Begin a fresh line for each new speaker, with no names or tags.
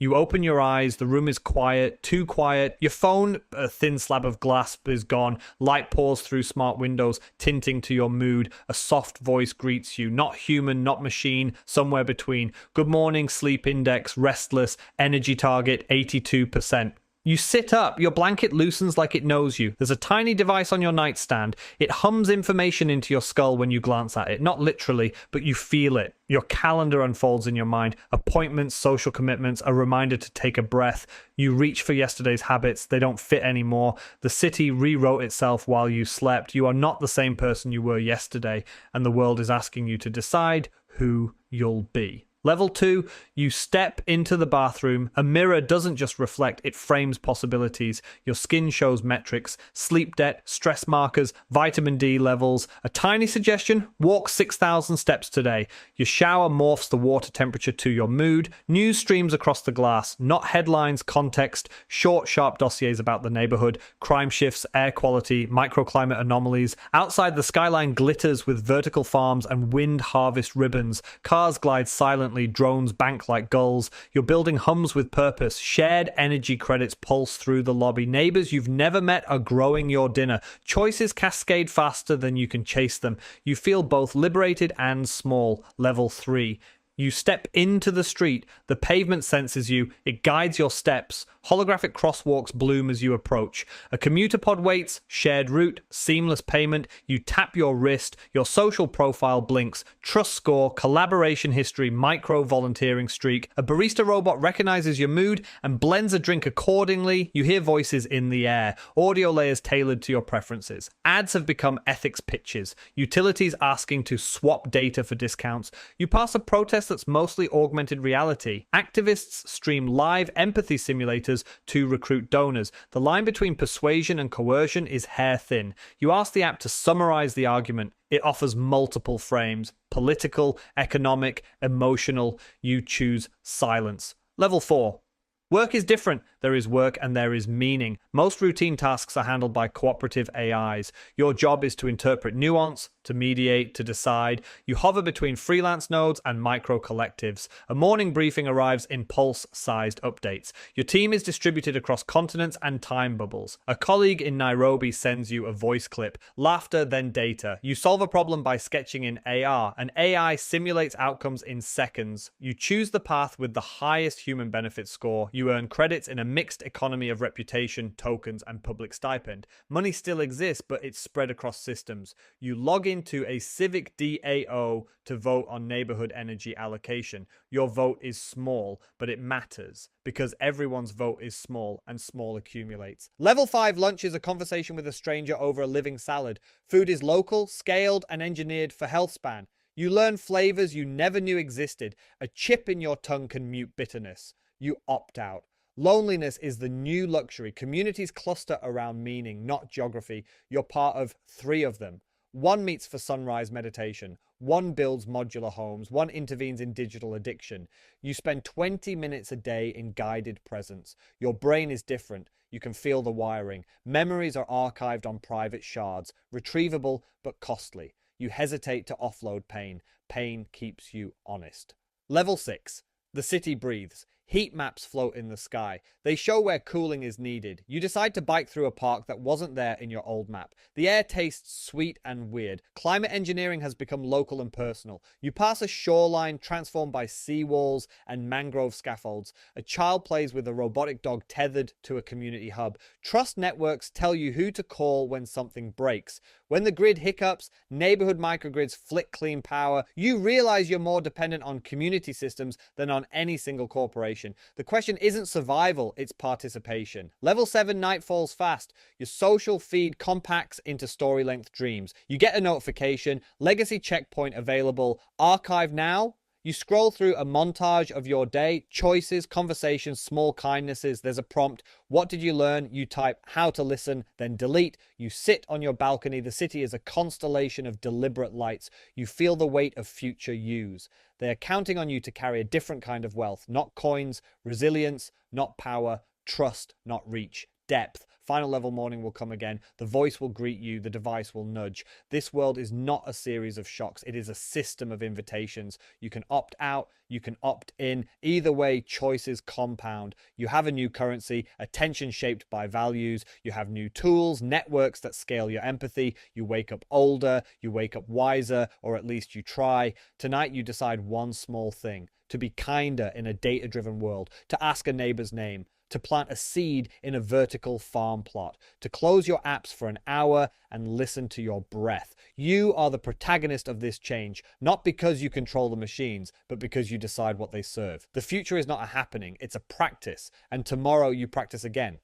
You open your eyes, the room is quiet, too quiet. Your phone, a thin slab of glass, is gone. Light pours through smart windows, tinting to your mood. A soft voice greets you, not human, not machine, somewhere between. Good morning, sleep index, restless, energy target 82%. You sit up, your blanket loosens like it knows you. There's a tiny device on your nightstand. It hums information into your skull when you glance at it. Not literally, but you feel it. Your calendar unfolds in your mind. Appointments, social commitments, a reminder to take a breath. You reach for yesterday's habits. They don't fit anymore. The city rewrote itself while you slept. You are not the same person you were yesterday, and the world is asking you to decide who you'll be. Level 2, you step into the bathroom. A mirror doesn't just reflect, it frames possibilities. Your skin shows metrics, sleep debt, stress markers, vitamin D levels. A tiny suggestion, walk 6,000 steps today. Your shower morphs the water temperature to your mood. News streams across the glass, not headlines, context, short, sharp dossiers about the neighborhood, crime shifts, air quality, microclimate anomalies. Outside, the skyline glitters with vertical farms and wind harvest ribbons. Cars glide silently. Drones bank like gulls. Your building hums with purpose. Shared energy credits pulse through the lobby. Neighbors you've never met are growing your dinner. Choices cascade faster than you can chase them. You feel both liberated and small. Level 3. You step into the street. The pavement senses you. It guides your steps. Holographic crosswalks bloom as you approach. A commuter pod waits. Shared route. Seamless payment. You tap your wrist. Your social profile blinks. Trust score. Collaboration history. Micro volunteering streak. A barista robot recognizes your mood and blends a drink accordingly. You hear voices in the air. Audio layers tailored to your preferences. Ads have become ethics pitches. Utilities asking to swap data for discounts. You pass a protest that's mostly augmented reality. Activists stream live empathy simulators to recruit donors. The line between persuasion and coercion is hair thin. You ask the app to summarize the argument. It offers multiple frames: political, economic, emotional. You choose silence. Level 4. Work is different. There is work and there is meaning. Most routine tasks are handled by cooperative AIs. Your job is to interpret nuance, to mediate, to decide. You hover between freelance nodes and micro collectives. A morning briefing arrives in pulse-sized updates. Your team is distributed across continents and time bubbles. A colleague in Nairobi sends you a voice clip. Laughter, then data. You solve a problem by sketching in AR. An AI simulates outcomes in seconds. You choose the path with the highest human benefit score. You earn credits in a mixed economy of reputation, tokens, and public stipend. Money still exists, but it's spread across systems. You log into a civic DAO to vote on neighborhood energy allocation. Your vote is small, but it matters because everyone's vote is small and small accumulates. Level 5 lunch is a conversation with a stranger over a living salad. Food is local, scaled, and engineered for health span. You learn flavors you never knew existed. A chip in your tongue can mute bitterness. You opt out. Loneliness is the new luxury. Communities cluster around meaning, not geography. You're part of 3 of them. One meets for sunrise meditation. One builds modular homes. One intervenes in digital addiction. You spend 20 minutes a day in guided presence. Your brain is different. You can feel the wiring. Memories are archived on private shards, retrievable but costly. You hesitate to offload pain. Pain keeps you honest. Level 6. The city breathes. Heat maps float in the sky. They show where cooling is needed. You decide to bike through a park that wasn't there in your old map. The air tastes sweet and weird. Climate engineering has become local and personal. You pass a shoreline transformed by seawalls and mangrove scaffolds. A child plays with a robotic dog tethered to a community hub. Trust networks tell you who to call when something breaks. When the grid hiccups, neighborhood microgrids flick clean power. You realize you're more dependent on community systems than on any single corporation. The question isn't survival, it's participation. Level 7 night falls fast. Your social feed compacts into story-length dreams. You get a notification, legacy checkpoint available, archive now. You scroll through a montage of your day, choices, conversations, small kindnesses. There's a prompt. What did you learn? You type how to listen, then delete. You sit on your balcony. The city is a constellation of deliberate lights. You feel the weight of future yous. They are counting on you to carry a different kind of wealth. Not coins, resilience, not power, trust, not reach. depth. Final level morning will come again. The voice will greet you. The device will nudge. This world is not a series of shocks. It is a system of invitations. You can opt out. You can opt in. Either way, choices compound. You have a new currency, attention shaped by values. You have new tools, networks that scale your empathy. You wake up older. You wake up wiser, or at least you try. Tonight, you decide one small thing: to be kinder in a data-driven world, to ask a neighbor's name, to plant a seed in a vertical farm plot, to close your apps for an hour and listen to your breath. You are the protagonist of this change, not because you control the machines, but because you decide what they serve. The future is not a happening, it's a practice, and tomorrow you practice again.